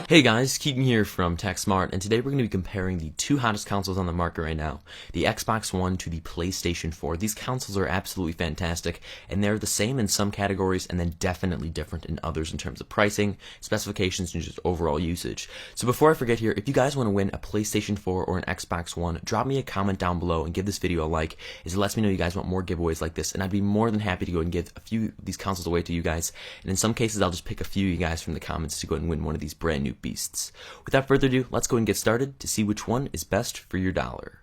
Hey guys, Keaton here from TechSmart, and today we're going to be comparing the two hottest consoles on the market right now, the Xbox One to the PlayStation 4. These consoles are absolutely fantastic, and they're the same in some categories and then definitely different in others in terms of pricing, specifications, and just overall usage. So before I forget here, if you guys want to win a PlayStation 4 or an Xbox One, drop me a comment down below and give this video a like, as it lets me know you guys want more giveaways like this, and I'd be more than happy to go and give a few of these consoles away to you guys, and in some cases I'll just pick a few of you guys from the comments to go and win one of these brand new beasts. Without further ado, let's go and get started to see which one is best for your dollar.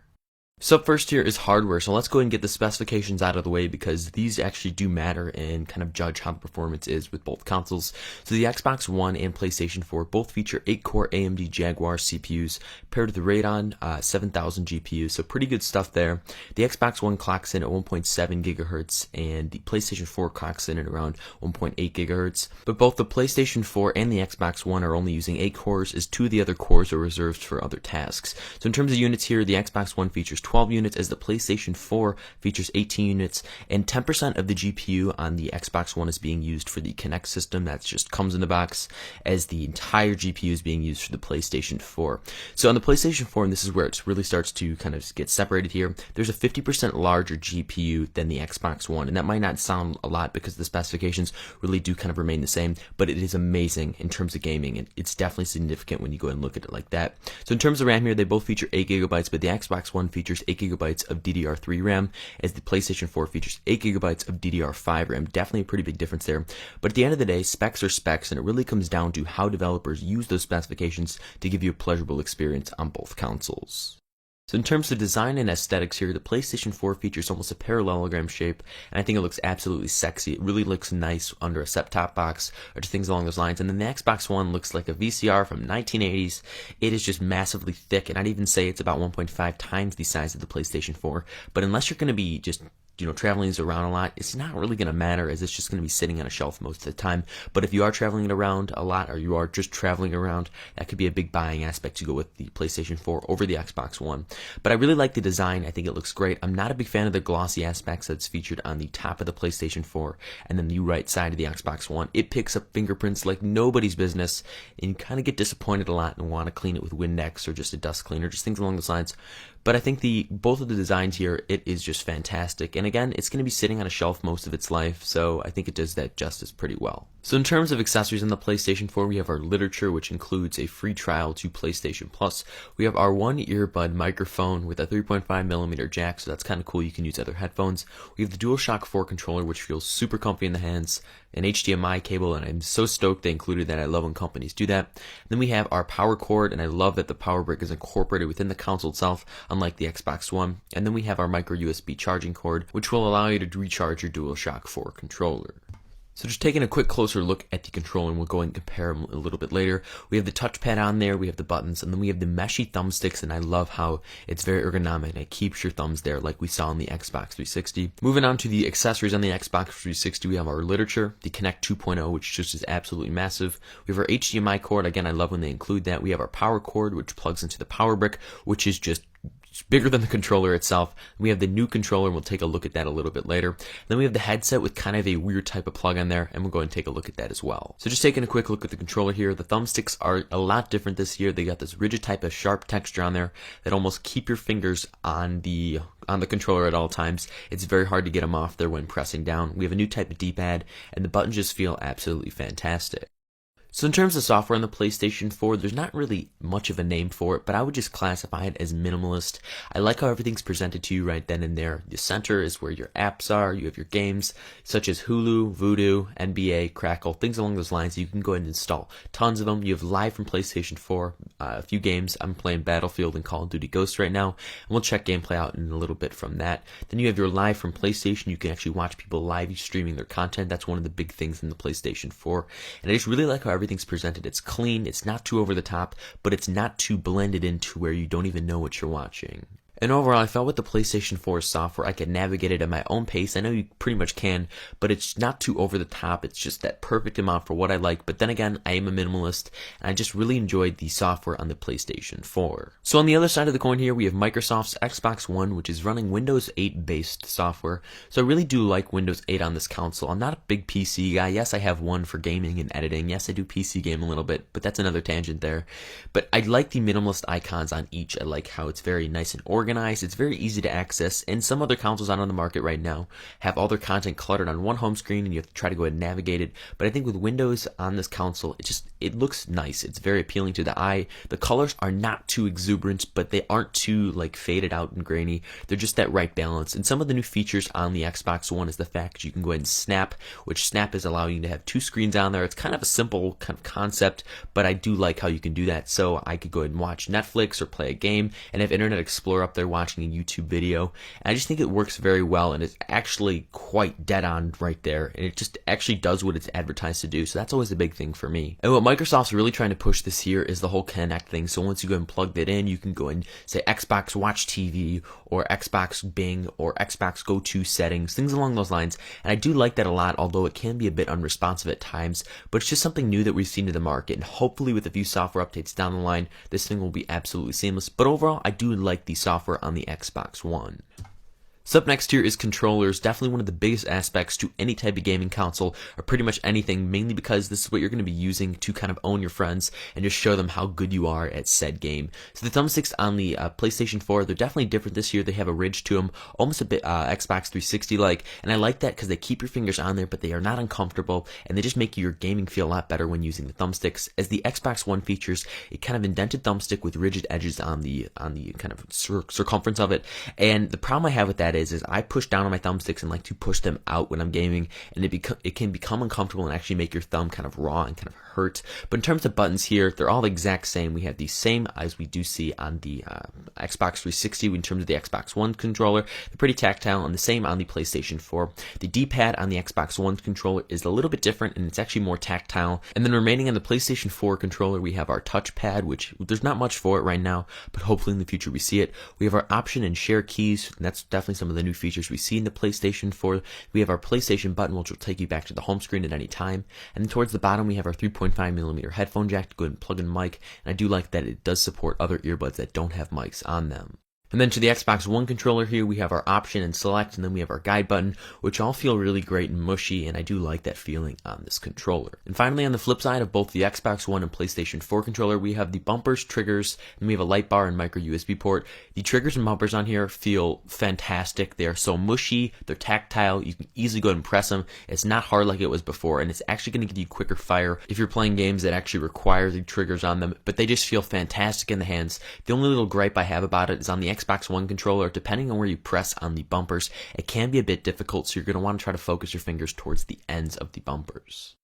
So up first here is hardware, so let's go ahead and get the specifications out of the way because these actually do matter and kind of judge how the performance is with both consoles. So the Xbox One and PlayStation 4 both feature 8-core AMD Jaguar CPUs paired with the Radeon 7000 GPUs, so pretty good stuff there. The Xbox One clocks in at 1.7 GHz and the PlayStation 4 clocks in at around 1.8 GHz. But both the PlayStation 4 and the Xbox One are only using 8 cores, as 2 of the other cores are reserved for other tasks. So in terms of units here, the Xbox One features 12 units, as the PlayStation 4 features 18 units, and 10% of the GPU on the Xbox One is being used for the Kinect system that just comes in the box, as the entire GPU is being used for the PlayStation 4. So on the PlayStation 4, and this is where it really starts to kind of get separated here, there's a 50% larger GPU than the Xbox One, and that might not sound a lot because the specifications really do kind of remain the same, but it is amazing in terms of gaming, and it's definitely significant when you go and look at it like that. So in terms of RAM here, they both feature 8 GB, but the Xbox One features 8 GB of DDR3 RAM, as the PlayStation 4 features 8 GB of DDR5 RAM. Definitely a pretty big difference there. But at the end of the day, specs are specs, and it really comes down to how developers use those specifications to give you a pleasurable experience on both consoles. So in terms of design and aesthetics here, the PlayStation 4 features almost a parallelogram shape, and I think it looks absolutely sexy. It really looks nice under a set-top box or things along those lines. And then the Xbox One looks like a VCR from 1980s. It is just massively thick, and I'd even say it's about 1.5 times the size of the PlayStation 4. But unless you're going to be just traveling these around a lot, it's not really going to matter, as it's just going to be sitting on a shelf most of the time. But if you are traveling it around a lot, or you are just traveling around, that could be a big buying aspect to go with the PlayStation 4 over the Xbox One. But I really like the design. I think it looks great. I'm not a big fan of the glossy aspects that's featured on the top of the PlayStation 4 and then the right side of the Xbox One. It picks up fingerprints like nobody's business, and you kind of get disappointed a lot and want to clean it with Windex or just a dust cleaner, just things along those lines. But I think both of the designs here, it is just fantastic. And again, it's going to be sitting on a shelf most of its life, so I think it does that justice pretty well. So in terms of accessories on the PlayStation 4, we have our literature, which includes a free trial to PlayStation Plus. We have our one earbud microphone with a 3.5mm jack, so that's kind of cool. You can use other headphones. We have the DualShock 4 controller, which feels super comfy in the hands, an HDMI cable, and I'm so stoked they included that. I love when companies do that. Then we have our power cord, and I love that the power brick is incorporated within the console itself, unlike the Xbox One. And then we have our micro USB charging cord, which will allow you to recharge your DualShock 4 controller. So just taking a quick closer look at the controller, and we'll go and compare them a little bit later. We have the touchpad on there, we have the buttons, and then we have the meshy thumbsticks, and I love how it's very ergonomic, and it keeps your thumbs there like we saw on the Xbox 360. Moving on to the accessories on the Xbox 360, we have our literature, the Kinect 2.0, which just is absolutely massive. We have our HDMI cord, again, I love when they include that. We have our power cord, which plugs into the power brick, which is just bigger than the controller itself. We have the new controller, and we'll take a look at that a little bit later. Then we have the headset with kind of a weird type of plug on there, and we'll go and take a look at that as well. So just taking a quick look at the controller here, the thumbsticks are a lot different this year. They got this rigid type of sharp texture on there that almost keep your fingers on the controller at all times. It's very hard to get them off there when pressing down. We have a new type of D-pad, and the buttons just feel absolutely fantastic. So in terms of software on the PlayStation 4, there's not really much of a name for it, but I would just classify it as minimalist. I like how everything's presented to you right then and there. The center is where your apps are. You have your games, such as Hulu, Vudu, NBA, Crackle, things along those lines. You can go ahead and install tons of them. You have live from PlayStation 4, a few games. I'm playing Battlefield and Call of Duty Ghosts right now, and we'll check gameplay out in a little bit from that. Then you have your live from PlayStation. You can actually watch people live streaming their content. That's one of the big things in the PlayStation 4. And I just really like how everything's presented. It's clean, it's not too over the top, but it's not too blended into where you don't even know what you're watching. And overall, I felt with the PlayStation 4 software, I could navigate it at my own pace. I know you pretty much can, but it's not too over the top. It's just that perfect amount for what I like. But then again, I am a minimalist, and I just really enjoyed the software on the PlayStation 4. So on the other side of the coin here, we have Microsoft's Xbox One, which is running Windows 8 based software. So I really do like Windows 8 on this console. I'm not a big PC guy. Yes, I have one for gaming and editing. Yes, I do PC game a little bit, but that's another tangent there. But I like the minimalist icons on each. I like how it's very nice and organized. It's very easy to access, and some other consoles out on the market right now have all their content cluttered on one home screen and you have to try to go ahead and navigate it. But I think with Windows on this console, it looks nice. It's very appealing to the eye. The colors are not too exuberant, but they aren't too like faded out and grainy. They're just that right balance. And some of the new features on the Xbox One is the fact that you can go ahead and snap, which snap is allowing you to have two screens on there. It's kind of a simple kind of concept, but I do like how you can do that. So I could go ahead and watch Netflix or play a game and have Internet Explorer up there watching a YouTube video. And I just think it works very well, and it's actually quite dead on right there, and it just actually does what it's advertised to do. So that's always a big thing for me. And what Microsoft's really trying to push this year is the whole Connect thing. So once you go and plug that in, you can go and say Xbox Watch TV or Xbox Bing or Xbox Go To settings, things along those lines. And I do like that a lot, although it can be a bit unresponsive at times, but it's just something new that we've seen in the market, and hopefully with a few software updates down the line, this thing will be absolutely seamless. But overall, I do like the software on the Xbox One. So up next here is controllers, definitely one of the biggest aspects to any type of gaming console, or pretty much anything, mainly because this is what you're going to be using to kind of own your friends and just show them how good you are at said game. So the thumbsticks on the PlayStation 4, they're definitely different this year. They have a ridge to them, almost a bit Xbox 360-like, and I like that because they keep your fingers on there, but they are not uncomfortable, and they just make your gaming feel a lot better when using the thumbsticks. As the Xbox One features a kind of indented thumbstick with rigid edges on the kind of circumference of it, and the problem I have with that is I push down on my thumbsticks and like to push them out when I'm gaming, and it can become uncomfortable and actually make your thumb kind of raw and kind of hurt. But in terms of buttons here, they're all the exact same. We have the same as we do see on the Xbox 360 in terms of the Xbox One controller. They're pretty tactile, and the same on the PlayStation 4. The D-pad on the Xbox One controller is a little bit different, and it's actually more tactile. And then remaining on the PlayStation 4 controller, we have our touchpad, which there's not much for it right now, but hopefully in the future we see it. We have our option and share keys, and that's definitely some of the new features we see in the PlayStation 4. We have our PlayStation button, which will take you back to the home screen at any time. And then towards the bottom, we have our 3.5mm headphone jack to go ahead and plug in mic. And I do like that it does support other earbuds that don't have mics on them. And then to the Xbox One controller here, we have our option and select, and then we have our guide button, which all feel really great and mushy, and I do like that feeling on this controller. And finally, on the flip side of both the Xbox One and PlayStation 4 controller, we have the bumpers, triggers, and we have a light bar and micro USB port. The triggers and bumpers on here feel fantastic. They are so mushy, they're tactile, you can easily go ahead and press them. It's not hard like it was before, and it's actually going to give you quicker fire if you're playing games that actually require the triggers on them, but they just feel fantastic in the hands. The only little gripe I have about it is on the Xbox One controller, depending on where you press on the bumpers, it can be a bit difficult, so you're going to want to try to focus your fingers towards the ends of the bumpers.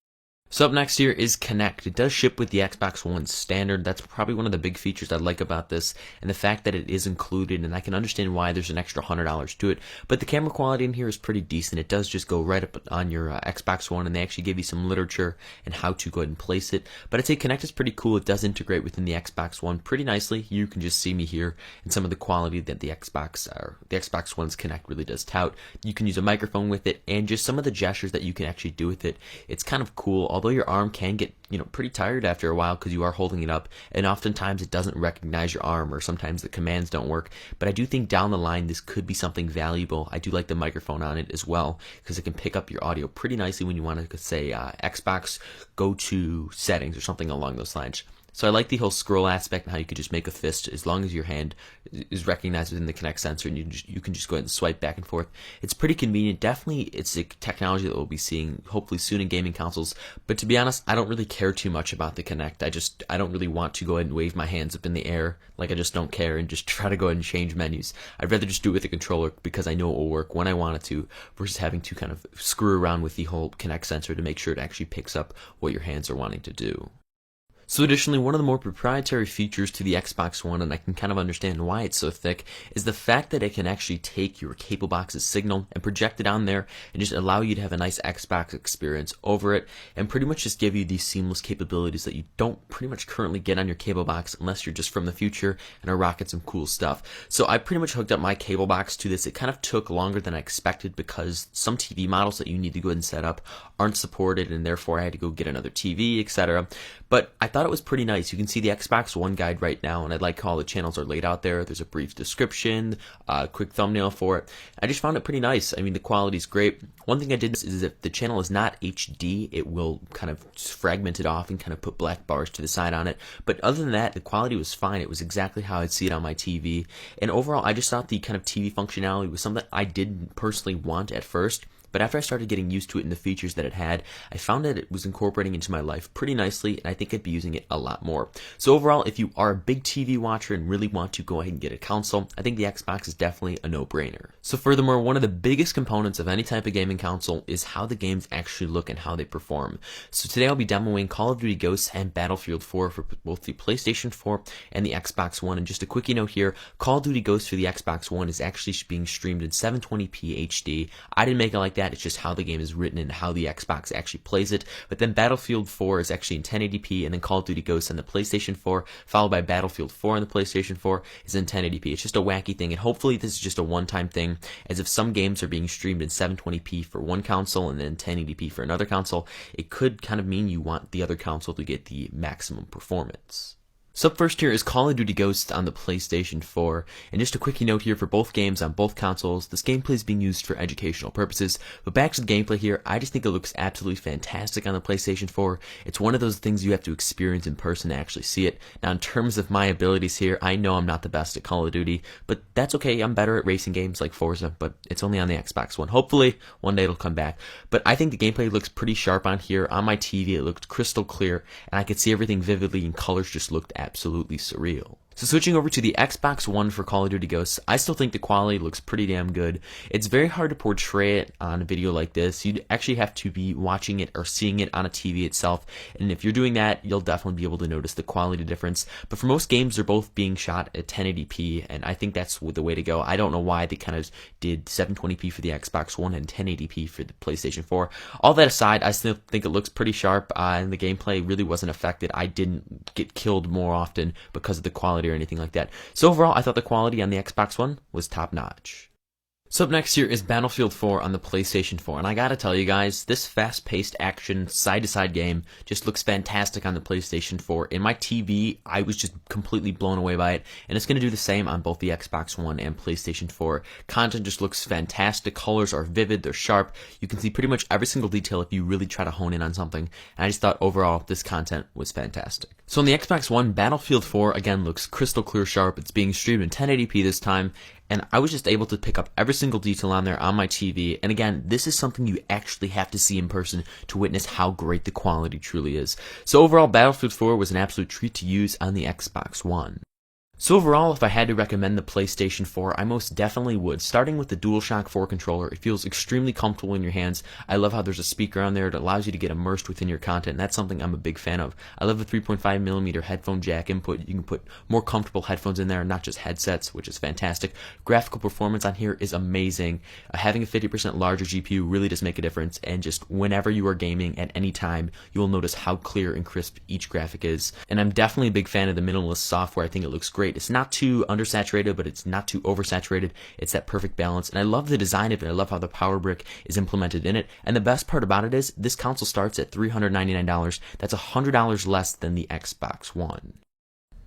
So up next here is Connect. It does ship with the Xbox One standard. That's probably one of the big features I like about this, and the fact that it is included, and I can understand why there's an extra $100 to it. But the camera quality in here is pretty decent. It does just go right up on your Xbox One, and they actually give you some literature and how to go ahead and place it. But I'd say Connect is pretty cool. It does integrate within the Xbox One pretty nicely. You can just see me here and some of the quality that the Xbox One's Connect really does tout. You can use a microphone with it, and just some of the gestures that you can actually do with it. It's kind of cool. Although your arm can get, pretty tired after a while because you are holding it up, and oftentimes it doesn't recognize your arm, or sometimes the commands don't work. But I do think down the line this could be something valuable. I do like the microphone on it as well because it can pick up your audio pretty nicely when you want to say Xbox Go To settings or something along those lines. So I like the whole scroll aspect and how you could just make a fist as long as your hand is recognized within the Kinect sensor, and you can just go ahead and swipe back and forth. It's pretty convenient. Definitely it's a technology that we'll be seeing hopefully soon in gaming consoles. But to be honest, I don't really care too much about the Kinect. I don't really want to go ahead and wave my hands up in the air. Like, I just don't care and just try to go ahead and change menus. I'd rather just do it with a controller because I know it will work when I want it to, versus having to kind of screw around with the whole Kinect sensor to make sure it actually picks up what your hands are wanting to do. So additionally, one of the more proprietary features to the Xbox One, and I can kind of understand why it's so thick, is the fact that it can actually take your cable box's signal and project it on there and just allow you to have a nice Xbox experience over it and pretty much just give you these seamless capabilities that you don't pretty much currently get on your cable box unless you're just from the future and are rocking some cool stuff. So I pretty much hooked up my cable box to this. It kind of took longer than I expected because some TV models that you need to go ahead and set up aren't supported, and therefore I had to go get another TV, etc. But I thought it was pretty nice. You can see the Xbox One guide right now, and I like how all the channels are laid out there. There's a brief description, a quick thumbnail for it. I just found it pretty nice. I mean, the quality's great. One thing I did is if the channel is not HD, it will kind of fragment it off and kind of put black bars to the side on it. But other than that, the quality was fine. It was exactly how I'd see it on my TV. And overall, I just thought the kind of TV functionality was something I didn't personally want at first. But after I started getting used to it and the features that it had, I found that it was incorporating into my life pretty nicely, and I think I'd be using it a lot more. So overall, if you are a big TV watcher and really want to go ahead and get a console, I think the Xbox is definitely a no-brainer. So furthermore, one of the biggest components of any type of gaming console is how the games actually look and how they perform. So today I'll be demoing Call of Duty Ghosts and Battlefield 4 for both the PlayStation 4 and the Xbox One. And just a quickie note here, Call of Duty Ghosts for the Xbox One is actually being streamed in 720p HD. I didn't make it like that. It's just how the game is written and how the Xbox actually plays it. But then Battlefield 4 is actually in 1080p, and then Call of Duty Ghosts on the PlayStation 4, followed by Battlefield 4 on the PlayStation 4, is in 1080p. It's just a wacky thing, and hopefully this is just a one-time thing, as if some games are being streamed in 720p for one console and then 1080p for another console, it could kind of mean you want the other console to get the maximum performance. So up first here is Call of Duty Ghosts on the PlayStation 4, and just a quickie note here for both games on both consoles, this gameplay is being used for educational purposes, but back to the gameplay here, I just think it looks absolutely fantastic on the PlayStation 4. It's one of those things you have to experience in person to actually see it. Now in terms of my abilities here, I know I'm not the best at Call of Duty, but that's okay, I'm better at racing games like Forza, but it's only on the Xbox One. Hopefully, one day it'll come back. But I think the gameplay looks pretty sharp on here. On my TV, it looked crystal clear, and I could see everything vividly, and colors just looked absolutely surreal. So switching over to the Xbox One for Call of Duty Ghosts, I still think the quality looks pretty damn good. It's very hard to portray it on a video like this. You'd actually have to be watching it or seeing it on a TV itself, and if you're doing that, you'll definitely be able to notice the quality difference. But for most games, they're both being shot at 1080p, and I think that's the way to go. I don't know why they kind of did 720p for the Xbox One and 1080p for the PlayStation 4. All that aside, I still think it looks pretty sharp, and the gameplay really wasn't affected. I didn't get killed more often because of the quality or anything like that. So overall, I thought the quality on the Xbox One was top notch. So up next here is Battlefield 4 on the PlayStation 4, and I gotta tell you guys, this fast-paced action, side-to-side game just looks fantastic on the PlayStation 4. In my TV, I was just completely blown away by it, and it's gonna do the same on both the Xbox One and PlayStation 4. Content just looks fantastic, colors are vivid, they're sharp, you can see pretty much every single detail if you really try to hone in on something, and I just thought overall, this content was fantastic. So on the Xbox One, Battlefield 4 again looks crystal clear sharp, it's being streamed in 1080p this time, and I was just able to pick up every single detail on there on my TV. And again, this is something you actually have to see in person to witness how great the quality truly is. So overall, Battlefield 4 was an absolute treat to use on the Xbox One. So overall, if I had to recommend the PlayStation 4, I most definitely would. Starting with the DualShock 4 controller, it feels extremely comfortable in your hands. I love how there's a speaker on there that allows you to get immersed within your content, and that's something I'm a big fan of. I love the 3.5mm headphone jack input. You can put more comfortable headphones in there, not just headsets, which is fantastic. Graphical performance on here is amazing. Having a 50% larger GPU really does make a difference, and just whenever you are gaming at any time, you will notice how clear and crisp each graphic is. And I'm definitely a big fan of the minimalist software. I think it looks great. It's not too undersaturated, but it's not too oversaturated. It's that perfect balance, and I love the design of it. I love how the power brick is implemented in it, and the best part about it is this console starts at $399. That's $100 less than the Xbox One.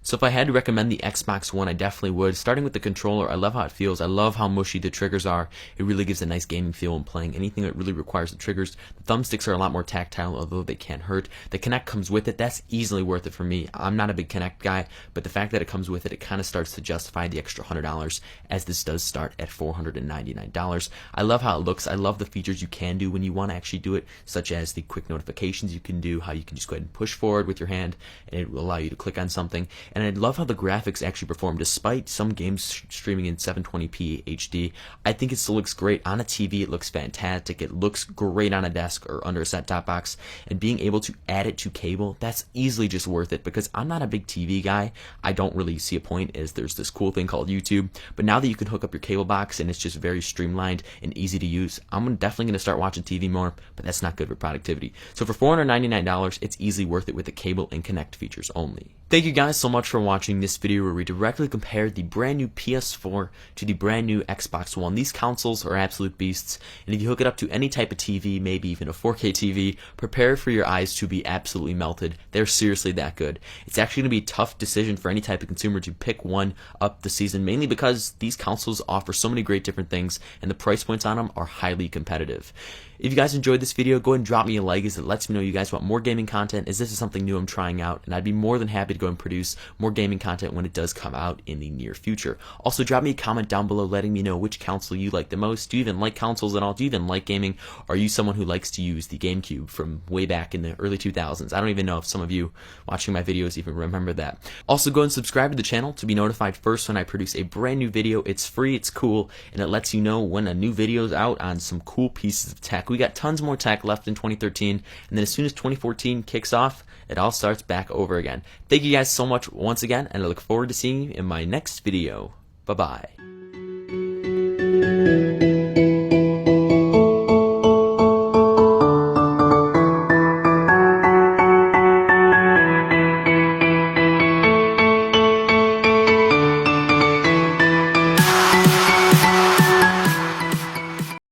So if I had to recommend the Xbox One, I definitely would. Starting with the controller, I love how it feels. I love how mushy the triggers are. It really gives a nice gaming feel when playing anything that really requires the triggers. The thumbsticks are a lot more tactile, although they can hurt. The Kinect comes with it. That's easily worth it for me. I'm not a big Kinect guy, but the fact that it comes with it, it kind of starts to justify the extra $100, as this does start at $499. I love how it looks. I love the features you can do when you want to actually do it, such as the quick notifications you can do, how you can just go ahead and push forward with your hand, and it will allow you to click on something. and I love how the graphics actually perform despite some games streaming in 720p HD. I think it still looks great on a TV. It looks fantastic. It looks great on a desk or under a set-top box, and being able to add it to cable, that's easily just worth it, because I'm not a big TV guy. I don't really see a point, as there's this cool thing called YouTube, but now that you can hook up your cable box and it's just very streamlined and easy to use, I'm definitely going to start watching TV more, but that's not good for productivity. So for $499, it's easily worth it with the cable and connect features only. Thank you guys so much for watching this video where we directly compared the brand new PS4 to the brand new Xbox One. These consoles are absolute beasts, and if you hook it up to any type of TV, maybe even a 4K TV, prepare for your eyes to be absolutely melted. They're seriously that good. It's actually going to be a tough decision for any type of consumer to pick one up this season, mainly because these consoles offer so many great different things, and the price points on them are highly competitive. If you guys enjoyed this video, go ahead and drop me a like, as it lets me know you guys want more gaming content, as this is something new I'm trying out, and I'd be more than happy to go and produce more gaming content when it does come out in the near future. Also, drop me a comment down below letting me know which console you like the most. Do you even like consoles at all? Do you even like gaming? Are you someone who likes to use the GameCube from way back in the early 2000s? I don't even know if some of you watching my videos even remember that. Also, go and subscribe to the channel to be notified first when I produce a brand new video. It's free, it's cool, and it lets you know when a new video is out on some cool pieces of tech. We got tons more tech left in 2013, and then as soon as 2014 kicks off, it all starts back over again. Thank you guys so much once again, and I look forward to seeing you in my next video. Bye-bye.